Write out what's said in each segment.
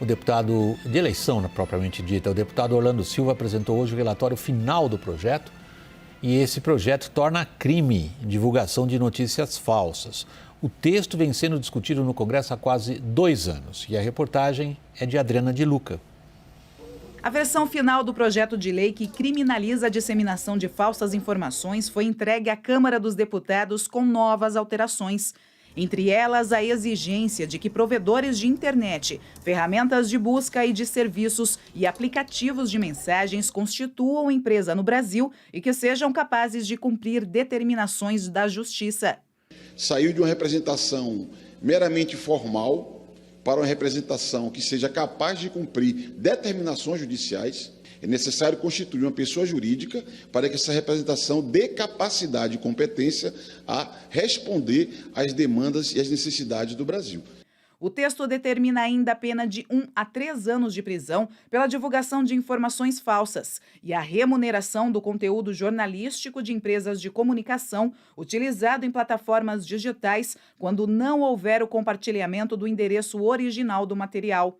O deputado de eleição, propriamente dita, o deputado Orlando Silva apresentou hoje o relatório final do projeto e esse projeto torna crime divulgação de notícias falsas. O texto vem sendo discutido no Congresso há quase 2 anos e a reportagem é de Adriana de Luca. A versão final do projeto de lei que criminaliza a disseminação de falsas informações foi entregue à Câmara dos Deputados com novas alterações. Entre elas, a exigência de que provedores de internet, ferramentas de busca e de serviços e aplicativos de mensagens constituam empresa no Brasil e que sejam capazes de cumprir determinações da Justiça. Saiu de uma representação meramente formal para uma representação que seja capaz de cumprir determinações judiciais. É necessário constituir uma pessoa jurídica para que essa representação dê capacidade e competência a responder às demandas e às necessidades do Brasil. O texto determina ainda a pena de 1 a 3 anos de prisão pela divulgação de informações falsas e a remuneração do conteúdo jornalístico de empresas de comunicação utilizado em plataformas digitais quando não houver o compartilhamento do endereço original do material.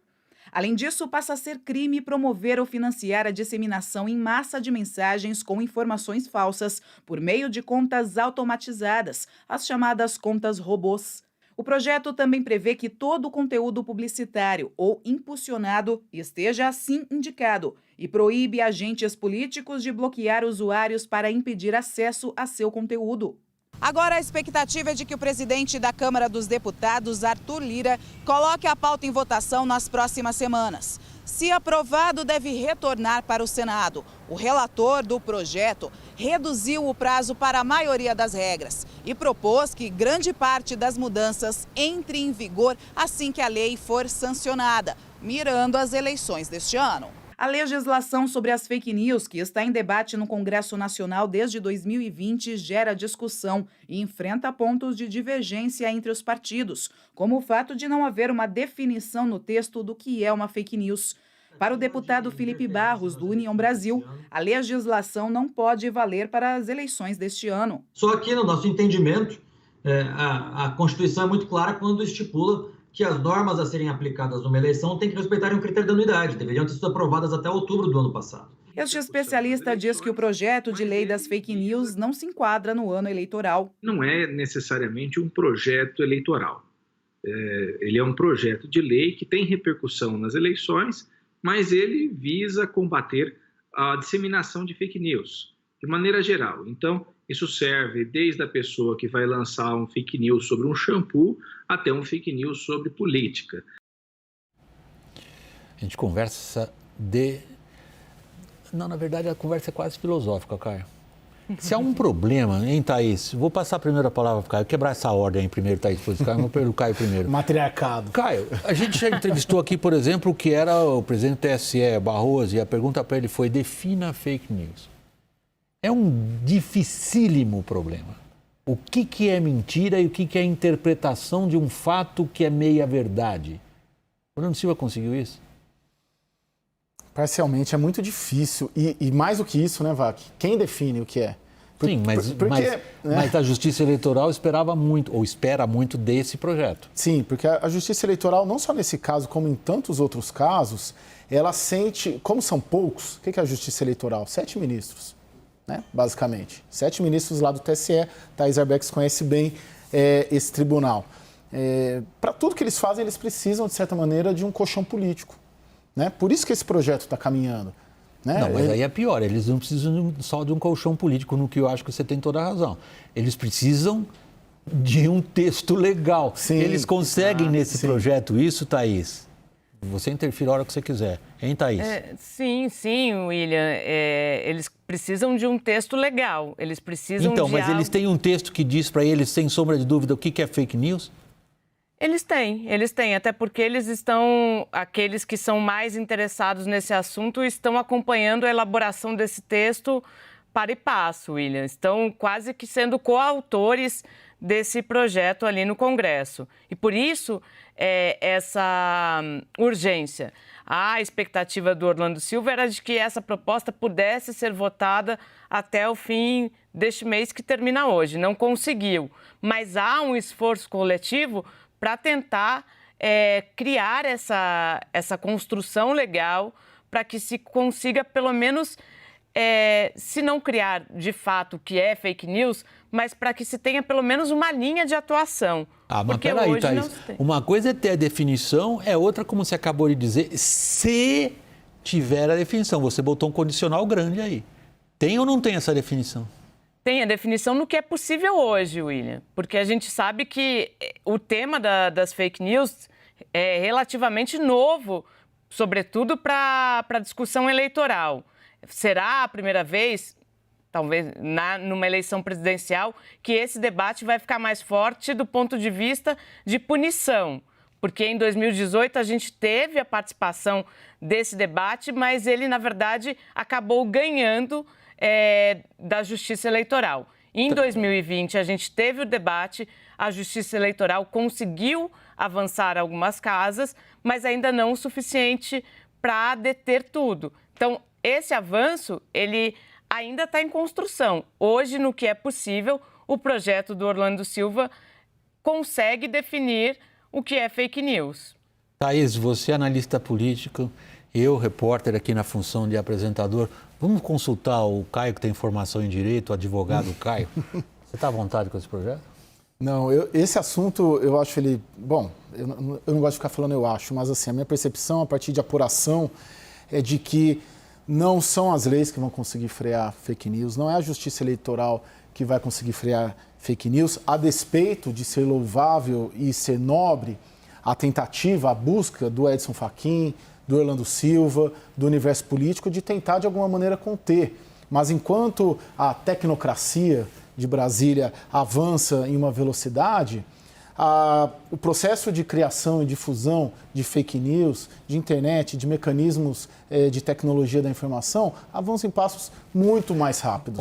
Além disso, passa a ser crime promover ou financiar a disseminação em massa de mensagens com informações falsas por meio de contas automatizadas, as chamadas contas robôs. O projeto também prevê que todo o conteúdo publicitário ou impulsionado esteja assim indicado e proíbe agentes políticos de bloquear usuários para impedir acesso a seu conteúdo. Agora, a expectativa é de que o presidente da Câmara dos Deputados, Arthur Lira, coloque a pauta em votação nas próximas semanas. Se aprovado, deve retornar para o Senado. O relator do projeto reduziu o prazo para a maioria das regras e propôs que grande parte das mudanças entre em vigor assim que a lei for sancionada, mirando as eleições deste ano. A legislação sobre as fake news, que está em debate no Congresso Nacional desde 2020, gera discussão e enfrenta pontos de divergência entre os partidos, como o fato de não haver uma definição no texto do que é uma fake news. Para o deputado Felipe Barros, do União Brasil, a legislação não pode valer para as eleições deste ano. Só que, no nosso entendimento, a Constituição é muito clara quando estipula que as normas a serem aplicadas numa eleição têm que respeitar um critério da anuidade, deveriam ter sido aprovadas até outubro do ano passado. Este especialista diz que o projeto de lei das fake news não se enquadra no ano eleitoral. Não é necessariamente um projeto eleitoral. Ele é um projeto de lei que tem repercussão nas eleições, mas ele visa combater a disseminação de fake news, de maneira geral. Então, isso serve desde a pessoa que vai lançar um fake news sobre um shampoo até um fake news sobre política. A gente conversa Não, na verdade, a conversa é quase filosófica, Caio. Se há um problema, hein, Thaís? Vou passar a primeira palavra para o Caio. Quebrar essa ordem aí primeiro, Thaís, depois o Caio primeiro. Matriarcado. Caio, a gente já entrevistou aqui, por exemplo, que era o presidente do TSE, Barroso, e a pergunta para ele foi: defina fake news. É um dificílimo problema. O que é mentira e o que é interpretação de um fato que é meia verdade? O Orlando Silva conseguiu isso? Parcialmente é muito difícil. E mais do que isso, né, Vac? Quem define o que é? Sim, mas a Justiça Eleitoral esperava muito, ou espera muito desse projeto. Sim, porque a Justiça Eleitoral, não só nesse caso, como em tantos outros casos, ela sente, como são poucos, o que é a Justiça Eleitoral? 7 ministros, né, basicamente. 7 ministros lá do TSE, Thaís Arbex conhece bem esse tribunal. Para tudo que eles fazem, eles precisam, de certa maneira, de um colchão político. Né? Por isso que esse projeto está caminhando. Né? Não, mas aí é pior, eles não precisam só de um colchão político, no que eu acho que você tem toda a razão. Eles precisam de um texto legal. Sim. Eles conseguem nesse projeto isso, Thaís? Você interfere a hora que você quiser. Hein, Thaís? Sim, William. Eles precisam de um texto legal. Eles precisam Então, mas eles têm um texto que diz para eles, sem sombra de dúvida, o que é fake news? Eles têm, até porque aqueles que são mais interessados nesse assunto estão acompanhando a elaboração desse texto para e passo, William. Estão quase que sendo coautores desse projeto ali no Congresso. E por isso, essa urgência. A expectativa do Orlando Silva era de que essa proposta pudesse ser votada até o fim deste mês que termina hoje. Não conseguiu, mas há um esforço coletivo para tentar criar essa construção legal para que se consiga, pelo menos, se não criar de fato o que é fake news, mas para que se tenha pelo menos uma linha de atuação. Mas porque peraí, hoje Thaís, não se tem. uma coisa é ter a definição, outra, como você acabou de dizer, se tiver a definição. Você botou um condicional grande aí. Tem ou não tem essa definição? Tem a definição no que é possível hoje, William, porque a gente sabe que o tema das fake news é relativamente novo, sobretudo para a discussão eleitoral. Será a primeira vez, talvez numa eleição presidencial, que esse debate vai ficar mais forte do ponto de vista de punição. Porque em 2018 a gente teve a participação desse debate, mas ele, na verdade, acabou ganhando da Justiça Eleitoral. Em 2020 a gente teve o debate, a Justiça Eleitoral conseguiu avançar algumas casas, mas ainda não o suficiente para deter tudo. Então, esse avanço, ele ainda está em construção. Hoje, no que é possível, o projeto do Orlando Silva consegue definir o que é fake news. Thaís, você é analista político, eu, repórter aqui na função de apresentador. Vamos consultar o Caio, que tem formação em Direito, o advogado Caio. Você está à vontade com esse projeto? Não, esse assunto, eu acho ele... Bom, eu não gosto de ficar falando eu acho, mas assim, a minha percepção, a partir de apuração, é de que não são as leis que vão conseguir frear fake news, não é a Justiça Eleitoral que vai conseguir frear fake news, a despeito de ser louvável e ser nobre a tentativa, a busca do Edson Fachin, do Orlando Silva, do universo político, de tentar de alguma maneira conter. Mas enquanto a tecnocracia de Brasília avança em uma velocidade, o processo de criação e difusão de fake news, de internet, de mecanismos de tecnologia da informação, avança em passos muito mais rápidos.